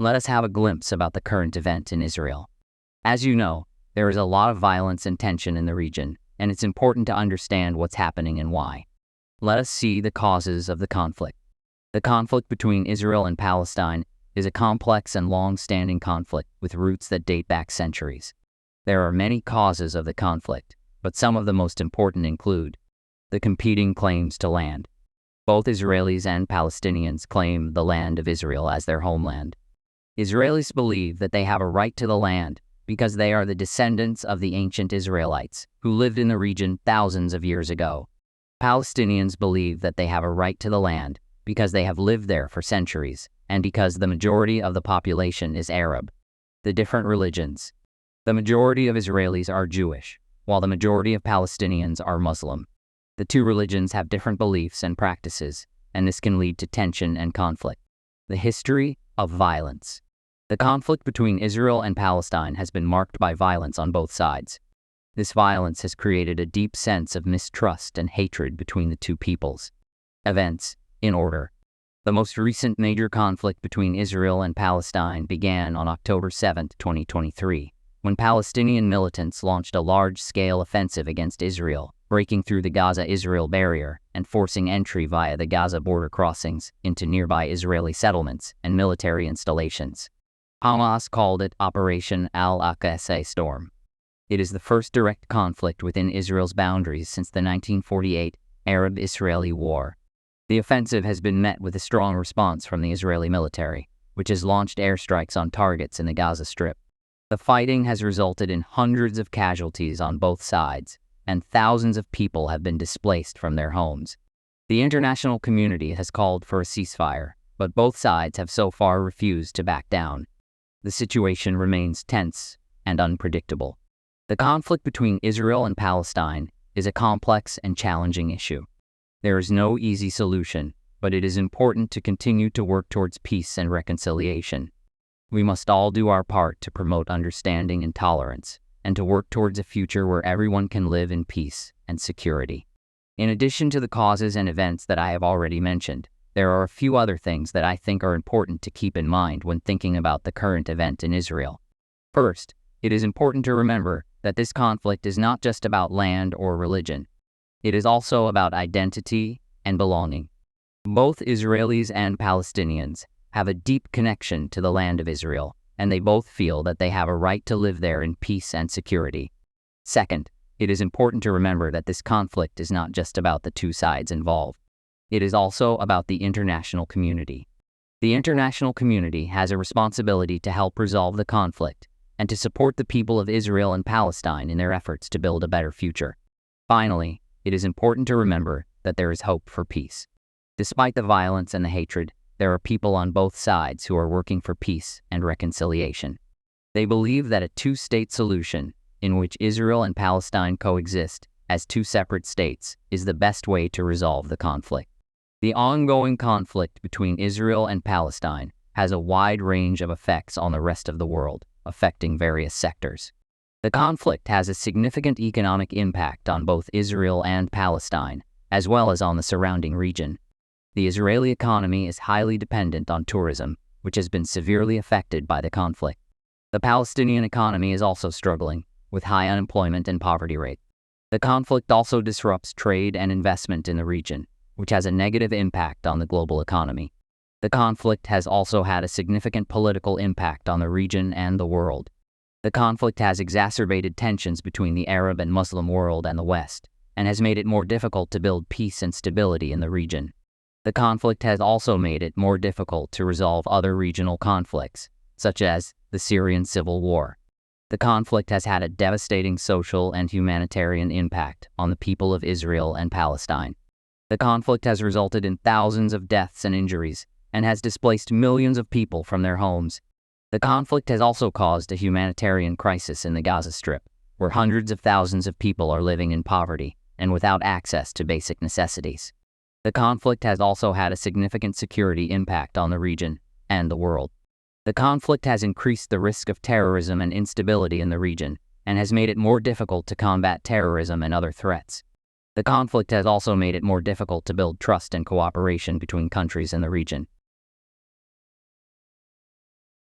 let us have a glimpse about the current event in Israel. As you know, there is a lot of violence and tension in the region, and it's important to understand what's happening and why. Let us see the causes of the conflict. The conflict between Israel and Palestine is a complex and long-standing conflict with roots that date back centuries. There are many causes of the conflict, but some of the most important include the competing claims to land. Both Israelis and Palestinians claim the land of Israel as their homeland. Israelis believe that they have a right to the land because they are the descendants of the ancient Israelites who lived in the region thousands of years ago. Palestinians believe that they have a right to the land because they have lived there for centuries and because the majority of the population is Arab. The different religions. The majority of Israelis are Jewish, while the majority of Palestinians are Muslim. The two religions have different beliefs and practices, and this can lead to tension and conflict. The history of violence. The conflict between Israel and Palestine has been marked by violence on both sides. This violence has created a deep sense of mistrust and hatred between the two peoples. Events, in order. The most recent major conflict between Israel and Palestine began on October 7, 2023, when Palestinian militants launched a large-scale offensive against Israel, breaking through the Gaza-Israel barrier and forcing entry via the Gaza border crossings into nearby Israeli settlements and military installations. Hamas called it Operation Al-Aqsa Storm. It is the first direct conflict within Israel's boundaries since the 1948 Arab-Israeli War. The offensive has been met with a strong response from the Israeli military, which has launched airstrikes on targets in the Gaza Strip. The fighting has resulted in hundreds of casualties on both sides, and thousands of people have been displaced from their homes. The international community has called for a ceasefire, but both sides have so far refused to back down. The situation remains tense and unpredictable. The conflict between Israel and Palestine is a complex and challenging issue. There is no easy solution, but it is important to continue to work towards peace and reconciliation. We must all do our part to promote understanding and tolerance, and to work towards a future where everyone can live in peace and security. In addition to the causes and events that I have already mentioned, there are a few other things that I think are important to keep in mind when thinking about the current event in Israel. First, it is important to remember that this conflict is not just about land or religion. It is also about identity and belonging. Both Israelis and Palestinians have a deep connection to the land of Israel, and they both feel that they have a right to live there in peace and security. Second, it is important to remember that this conflict is not just about the two sides involved. It is also about the international community. The international community has a responsibility to help resolve the conflict and to support the people of Israel and Palestine in their efforts to build a better future. Finally, it is important to remember that there is hope for peace. Despite the violence and the hatred, there are people on both sides who are working for peace and reconciliation. They believe that a two-state solution, in which Israel and Palestine coexist as two separate states, is the best way to resolve the conflict. The ongoing conflict between Israel and Palestine has a wide range of effects on the rest of the world, affecting various sectors. The conflict has a significant economic impact on both Israel and Palestine, as well as on the surrounding region. The Israeli economy is highly dependent on tourism, which has been severely affected by the conflict. The Palestinian economy is also struggling, with high unemployment and poverty rate. The conflict also disrupts trade and investment in the region, which has a negative impact on the global economy. The conflict has also had a significant political impact on the region and the world. The conflict has exacerbated tensions between the Arab and Muslim world and the West, and has made it more difficult to build peace and stability in the region. The conflict has also made it more difficult to resolve other regional conflicts, such as the Syrian civil war. The conflict has had a devastating social and humanitarian impact on the people of Israel and Palestine. The conflict has resulted in thousands of deaths and injuries, and has displaced millions of people from their homes. The conflict has also caused a humanitarian crisis in the Gaza Strip, where hundreds of thousands of people are living in poverty and without access to basic necessities. The conflict has also had a significant security impact on the region and the world. The conflict has increased the risk of terrorism and instability in the region, and has made it more difficult to combat terrorism and other threats. The conflict has also made it more difficult to build trust and cooperation between countries in the region.